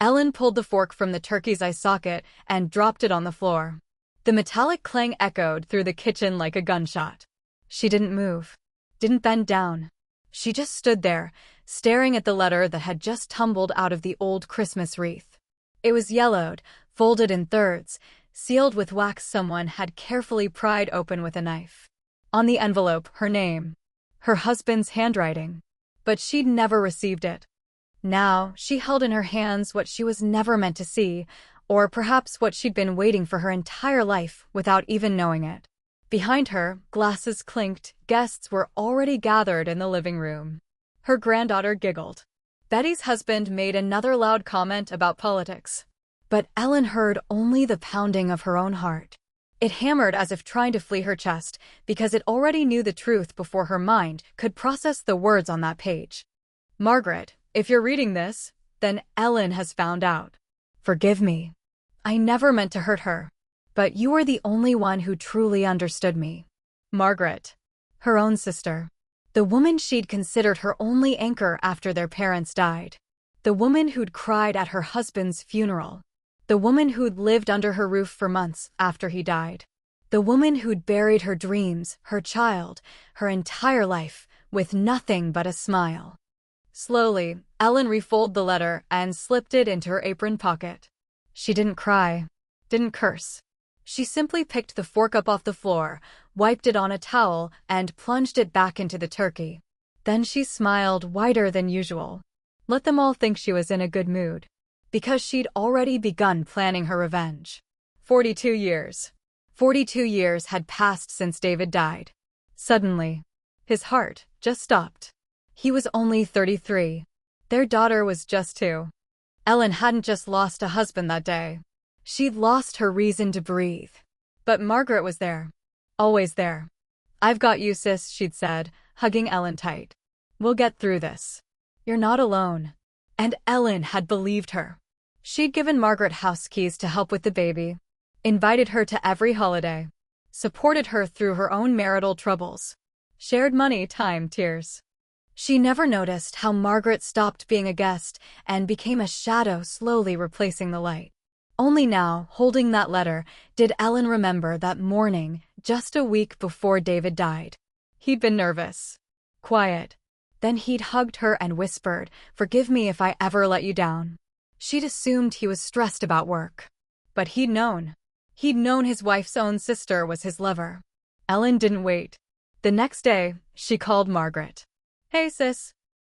Ellen pulled the fork from the turkey's eye socket and dropped it on the floor. The metallic clang echoed through the kitchen like a gunshot. She didn't move, didn't bend down. She just stood there, staring at the letter that had just tumbled out of the old Christmas wreath. It was yellowed, folded in thirds, sealed with wax someone had carefully pried open with a knife. On the envelope, her name. Her husband's handwriting. But she'd never received it. Now, she held in her hands what she was never meant to see, or perhaps what she'd been waiting for her entire life without even knowing it. Behind her, glasses clinked, guests were already gathered in the living room. Her granddaughter giggled. Betty's husband made another loud comment about politics. But Ellen heard only the pounding of her own heart. It hammered as if trying to flee her chest, because it already knew the truth before her mind could process the words on that page. Margaret, if you're reading this, then Ellen has found out. Forgive me. I never meant to hurt her. But you are the only one who truly understood me. Margaret. Her own sister. The woman she'd considered her only anchor after their parents died. The woman who'd cried at her husband's funeral. The woman who'd lived under her roof for months after he died. The woman who'd buried her dreams, her child, her entire life, with nothing but a smile. Slowly, Ellen refolded the letter and slipped it into her apron pocket. She didn't cry, didn't curse. She simply picked the fork up off the floor, wiped it on a towel, and plunged it back into the turkey. Then she smiled wider than usual. Let them all think she was in a good mood. Because she'd already begun planning her revenge. 42 years. 42 years had passed since David died. Suddenly, his heart just stopped. He was only 33. Their daughter was just 2. Ellen hadn't just lost a husband that day. She'd lost her reason to breathe. But Margaret was there. Always there. I've got you, sis, she'd said, hugging Ellen tight. We'll get through this. You're not alone. And Ellen had believed her. She'd given Margaret house keys to help with the baby, invited her to every holiday, supported her through her own marital troubles, shared money, time, tears. She never noticed how Margaret stopped being a guest and became a shadow slowly replacing the light. Only now, holding that letter, did Ellen remember that morning, just a week before David died. He'd been nervous, quiet. Then he'd hugged her and whispered, "Forgive me if I ever let you down." She'd assumed he was stressed about work. But he'd known. He'd known his wife's own sister was his lover. Ellen didn't wait. The next day, she called Margaret. "Hey, sis."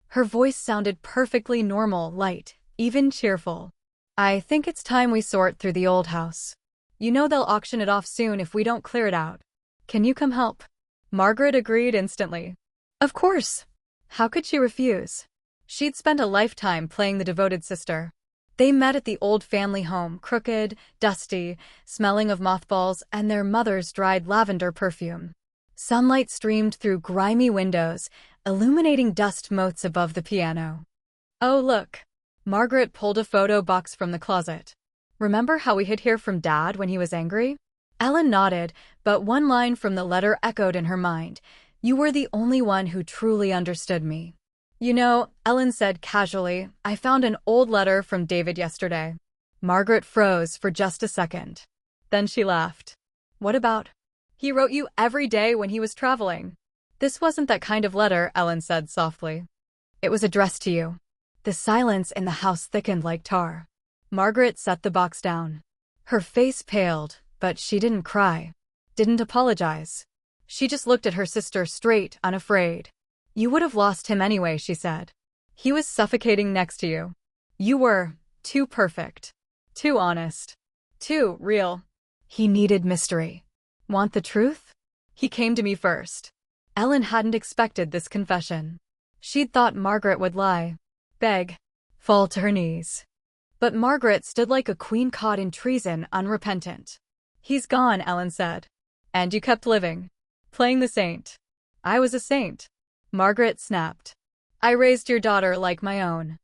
Her voice sounded perfectly normal, light, even cheerful. "I think it's time we sort through the old house. You know they'll auction it off soon if we don't clear it out. Can you come help?" Margaret agreed instantly. Of course. How could she refuse? She'd spent a lifetime playing the devoted sister. They met at the old family home, crooked, dusty, smelling of mothballs and their mother's dried lavender perfume. Sunlight streamed through grimy windows, illuminating dust motes above the piano. "Oh, look." Margaret pulled a photo box from the closet. "Remember how we hid here from Dad when he was angry?" Ellen nodded, but one line from the letter echoed in her mind. "You were the only one who truly understood me." "You know," Ellen said casually, "I found an old letter from David yesterday." Margaret froze for just a second. Then she laughed. "What about? He wrote you every day when he was traveling." "This wasn't that kind of letter," Ellen said softly. "It was addressed to you." The silence in the house thickened like tar. Margaret set the box down. Her face paled, but she didn't cry. Didn't apologize. She just looked at her sister straight, unafraid. "You would have lost him anyway," she said. "He was suffocating next to you. You were too perfect, too honest, too real. He needed mystery. Want the truth? He came to me first." Ellen hadn't expected this confession. She'd thought Margaret would lie, beg, fall to her knees. But Margaret stood like a queen caught in treason, unrepentant. "He's gone," Ellen said. "And you kept living, playing the saint." "I was a saint." Margaret snapped. "I raised your daughter like my own.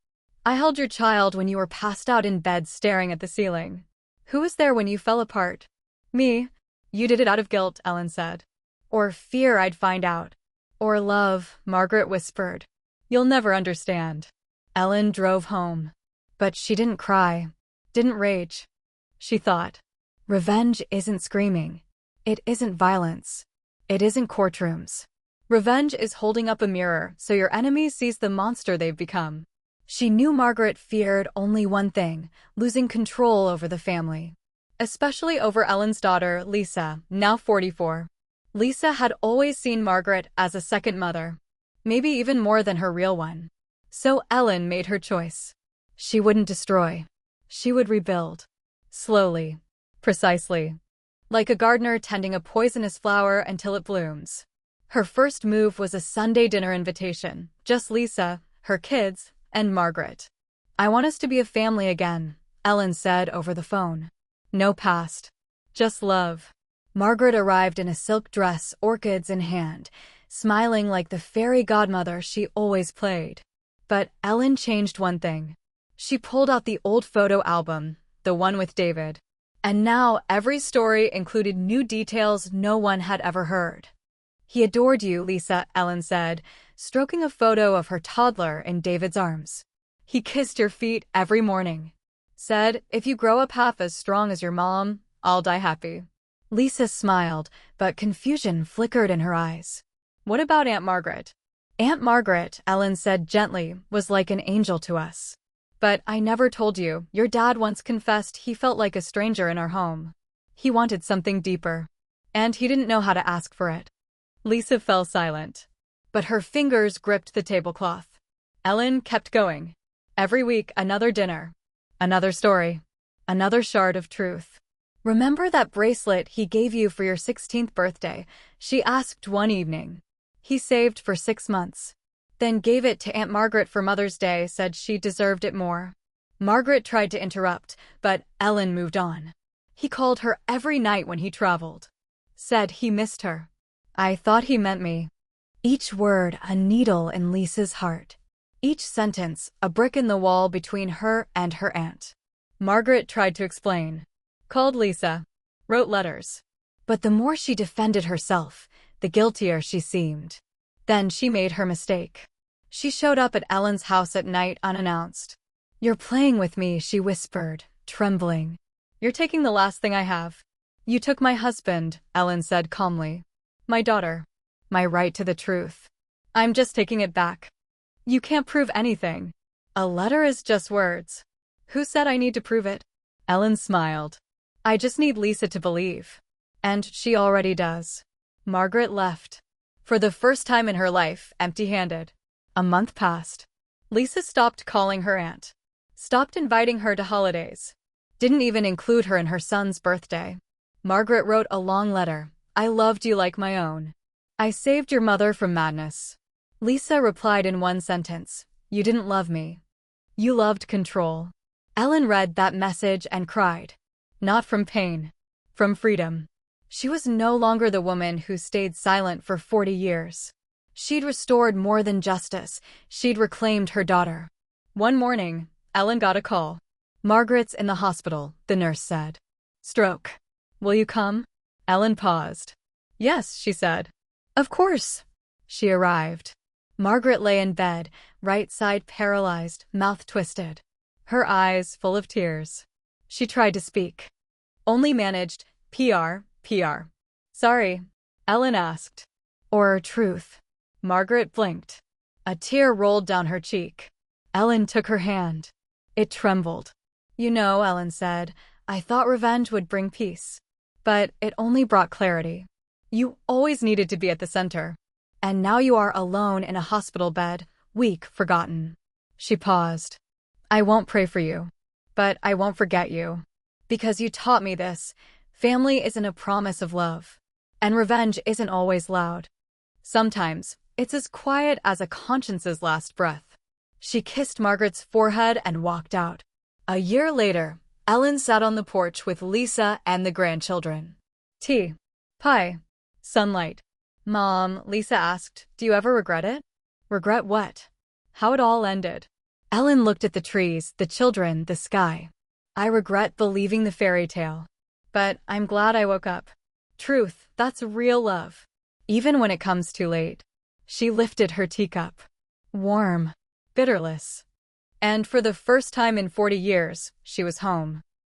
I held your child when you were passed out in bed staring at the ceiling. Who was there when you fell apart?" "Me." "You did it out of guilt," Ellen said. "Or fear I'd find out. Or love," Margaret whispered. "You'll never understand." Ellen drove home. But she didn't cry, didn't rage. She thought, revenge isn't screaming. It isn't violence. It isn't courtrooms. Revenge is holding up a mirror so your enemy sees the monster they've become. She knew Margaret feared only one thing, losing control over the family. Especially over Ellen's daughter, Lisa, now 44. Lisa had always seen Margaret as a second mother, maybe even more than her real one. So Ellen made her choice. She wouldn't destroy. She would rebuild. Slowly. Precisely. Like a gardener tending a poisonous flower until it blooms. Her first move was a Sunday dinner invitation. Just Lisa, her kids, and Margaret. "I want us to be a family again," Ellen said over the phone. "No past. Just love." Margaret arrived in a silk dress, orchids in hand, smiling like the fairy godmother she always played. But Ellen changed one thing. She pulled out the old photo album, the one with David. And now every story included new details no one had ever heard. "He adored you, Lisa," Ellen said, stroking a photo of her toddler in David's arms. "He kissed your feet every morning. Said, if you grow up half as strong as your mom, I'll die happy." Lisa smiled, but confusion flickered in her eyes. "What about Aunt Margaret?" "Aunt Margaret," Ellen said gently, "was like an angel to us. But I never told you, your dad once confessed he felt like a stranger in our home. He wanted something deeper. And he didn't know how to ask for it." Lisa fell silent. But her fingers gripped the tablecloth. Ellen kept going. Every week, another dinner. Another story. Another shard of truth. "Remember that bracelet he gave you for your 16th birthday?" she asked one evening. "He saved for 6 months. Then gave it to Aunt Margaret for Mother's Day, said she deserved it more." Margaret tried to interrupt, but Ellen moved on. "He called her every night when he traveled. Said he missed her. I thought he meant me." Each word a needle in Lisa's heart. Each sentence a brick in the wall between her and her aunt. Margaret tried to explain. Called Lisa. Wrote letters. But the more she defended herself, the guiltier she seemed. Then she made her mistake. She showed up at Ellen's house at night unannounced. "You're playing with me," she whispered, trembling. "You're taking the last thing I have." "You took my husband," Ellen said calmly. "My daughter. My right to the truth. I'm just taking it back." "You can't prove anything. A letter is just words." "Who said I need to prove it?" Ellen smiled. "I just need Lisa to believe. And she already does." Margaret left. For the first time in her life, empty-handed. A month passed. Lisa stopped calling her aunt. Stopped inviting her to holidays. Didn't even include her in her son's birthday. Margaret wrote a long letter. "I loved you like my own. I saved your mother from madness." Lisa replied in one sentence. "You didn't love me. You loved control." Ellen read that message and cried. Not from pain. From freedom. She was no longer the woman who stayed silent for 40 years. She'd restored more than justice. She'd reclaimed her daughter. One morning, Ellen got a call. "Margaret's in the hospital," the nurse said. "Stroke. Will you come?" Ellen paused. "Yes," she said. "Of course." She arrived. Margaret lay in bed, right side paralyzed, mouth twisted. Her eyes full of tears. She tried to speak. Only managed, "PR. Sorry," Ellen asked. "Or truth?" Margaret blinked. A tear rolled down her cheek. Ellen took her hand. It trembled. "You know," Ellen said, "I thought revenge would bring peace. But it only brought clarity. You always needed to be at the center. And now you are alone in a hospital bed, weak, forgotten." She paused. "I won't pray for you. But I won't forget you. Because you taught me this. Family isn't a promise of love. And revenge isn't always loud. Sometimes, it's as quiet as a conscience's last breath." She kissed Margaret's forehead and walked out. A year later, Ellen sat on the porch with Lisa and the grandchildren. Tea. Pie. Sunlight. "Mom," Lisa asked, "do you ever regret it?" "Regret what?" "How it all ended." Ellen looked at the trees, the children, the sky. "I regret believing the fairy tale. But I'm glad I woke up. Truth, that's real love. Even when it comes too late." She lifted her teacup. Warm. Bitterless. And for the first time in 40 years, she was home.